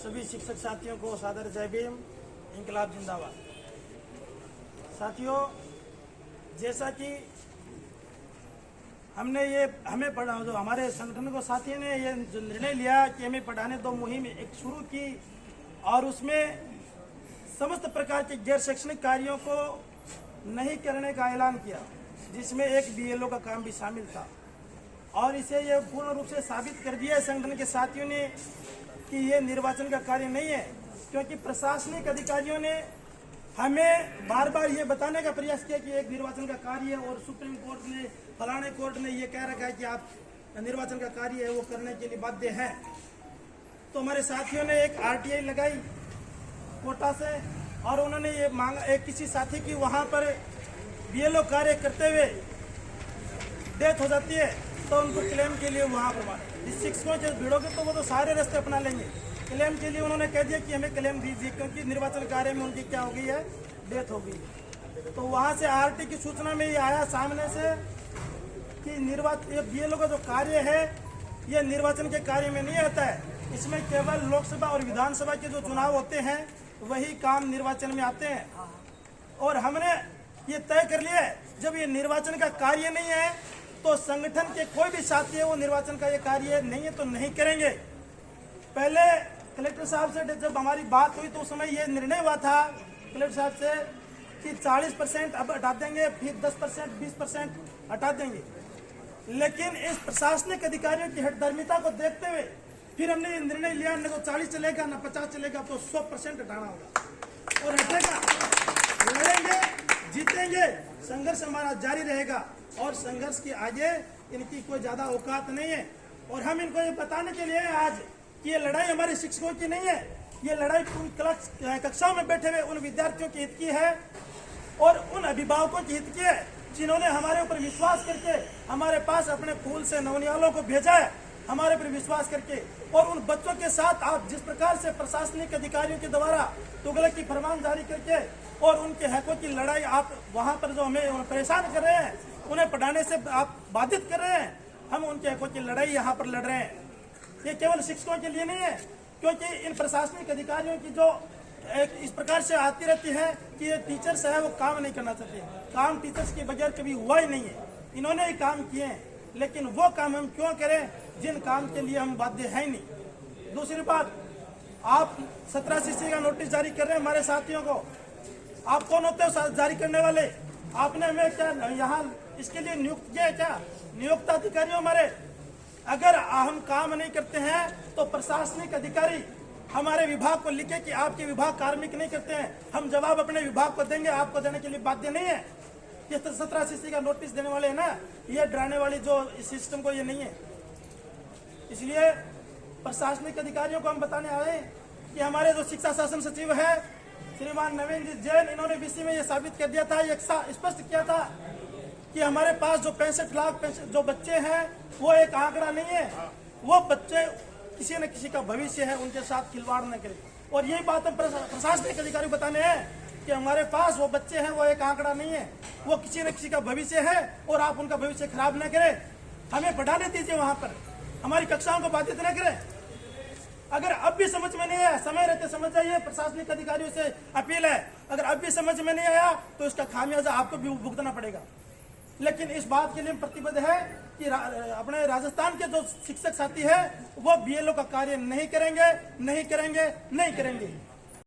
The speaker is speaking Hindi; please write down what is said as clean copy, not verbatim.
सभी शिक्षक साथियों को सादर जय भीम, इंकलाब जिंदाबाद। साथियों, जैसा कि हमें पढ़ा, जो हमारे संगठन को साथियों ने ये जो निर्णय लिया कि हमें पढ़ाने दो मुहिम एक शुरू की और उसमें समस्त प्रकार के गैर शैक्षणिक कार्यों को नहीं करने का ऐलान किया, जिसमें एक बीएलओ का काम भी शामिल था। और इसे ये पूर्ण रूप से साबित कर दिया है संगठन के साथियों ने कि ये निर्वाचन का कार्य नहीं है, क्योंकि प्रशासनिक अधिकारियों ने हमें बार बार ये बताने का प्रयास किया कि एक निर्वाचन का कार्य है और सुप्रीम कोर्ट ने, फलाने कोर्ट ने ये कह रखा है कि आप निर्वाचन का कार्य है वो करने के लिए बाध्य हैं। तो हमारे साथियों ने एक आरटीआई लगाई कोटा से और उन्होंने ये मांगा, एक किसी साथी की वहाँ पर बीएलओ कार्य करते हुए डेथ हो जाती है तो उनको क्लेम के लिए वहाँ पर जिस शिक्षकों से भिड़ोगे तो वो तो सारे रास्ते अपना लेंगे। क्लेम के लिए उन्होंने कह दिया कि हमें क्लेम दीजिए, क्योंकि निर्वाचन कार्य में उनकी क्या हो गई है, डेथ हो गई। तो वहाँ से आरटी की सूचना में ये आया सामने से कि ये बीएलओ का जो कार्य है ये निर्वाचन के कार्य में नहीं आता है, इसमें केवल लोकसभा और विधानसभा के जो चुनाव होते हैं वही काम निर्वाचन में आते हैं। और हमने ये तय कर लिया है जब ये निर्वाचन का कार्य नहीं है तो संगठन के कोई भी साथी है वो निर्वाचन का ये कार्य नहीं है तो नहीं करेंगे। पहले कलेक्टर साहब से जब हमारी बात हुई तो उस समय ये निर्णय हुआ था कलेक्टर साहब से कि 40% अब हटा देंगे, फिर 10%, 20% हटा देंगे। लेकिन इस प्रशासनिक अधिकारियों की हठधर्मिता को देखते हुए फिर हमने ये निर्णय लिया, न तो 40 चलेगा न 50 चलेगा, तो 100% हटाना होगा और हटेगा। लड़ेंगे, जीतेंगे, संघर्ष हमारा जारी रहेगा और संघर्ष के आगे इनकी कोई ज्यादा औकात नहीं है। और हम इनको ये बताने के लिए आज कि ये लड़ाई हमारे शिक्षकों की नहीं है, ये लड़ाई कक्षाओं में बैठे हुए उन विद्यार्थियों के हित की है और उन अभिभावकों के हित की है जिन्होंने हमारे ऊपर विश्वास करके हमारे पास अपने फूल से नवनियालों को भेजा है, हमारे पर विश्वास करके। और उन बच्चों के साथ आप जिस प्रकार से प्रशासनिक अधिकारियों के द्वारा तुगलक की फरमान जारी करके और उनके हकों की लड़ाई आप वहां पर जो हमें परेशान कर रहे हैं, उन्हें पढ़ाने से आप बाधित कर रहे हैं, हम उनके हकों की लड़ाई यहाँ पर लड़ रहे हैं। ये केवल शिक्षकों के लिए नहीं है, क्योंकि इन प्रशासनिक अधिकारियों की जो एक इस प्रकार से आती रहती है कि ये टीचर्स है वो काम नहीं करना चाहते, काम टीचर्स के बगैर कभी हुआ ही नहीं है, इन्होंने ही काम किए हैं, लेकिन वो काम हम क्यों करें जिन काम के लिए हम बाध्य है ही नहीं। दूसरी बात, आप 17 का नोटिस जारी कर रहे हैं हमारे साथियों को, आप कौन होते हो जारी करने वाले? आपने हमें क्या यहाँ इसके लिए नियुक्त किया है क्या? नियुक्त अधिकारी हमारे, अगर हम काम नहीं करते हैं तो प्रशासनिक अधिकारी हमारे विभाग को लिखे कि आपके विभाग कार्मिक नहीं करते हैं, हम जवाब अपने विभाग को देंगे, आपको देने के लिए बाध्य नहीं है। ये 17 का नोटिस देने वाले हैं ना, ये डराने वाली जो सिस्टम को ये नहीं है। इसलिए प्रशासनिक अधिकारियों को हम बताने आए कि हमारे जो शिक्षा शासन सचिव है श्रीमान नवीन जी जैन, इन्होंने बीसी में ये साबित कर दिया था, ये स्पष्ट किया था कि हमारे पास जो 65 लाख जो बच्चे हैं वो एक आंकड़ा नहीं है, वो बच्चे किसी न किसी का भविष्य है, उनके साथ खिलवाड़ न करें। और यही बात हम प्रशासनिक अधिकारी बताने हैं कि हमारे पास वो बच्चे हैं वो एक आंकड़ा नहीं है, वो किसी न किसी का भविष्य है और आप उनका भविष्य खराब न करें, हमें पढ़ाने दीजिए, वहां पर हमारी कक्षाओं को बाधित न करें। अगर अब भी समझ में नहीं आया, समय रहते समझ जाइए, प्रशासनिक अधिकारियों से अपील है, अगर अब भी समझ में नहीं आया तो इसका खामियाजा आपको भी भुगतना पड़ेगा। लेकिन इस बात के लिए प्रतिबद्ध है कि अपने राजस्थान के जो शिक्षक साथी है वो बीएलओ का कार्य नहीं करेंगे, नहीं करेंगे, नहीं करेंगे।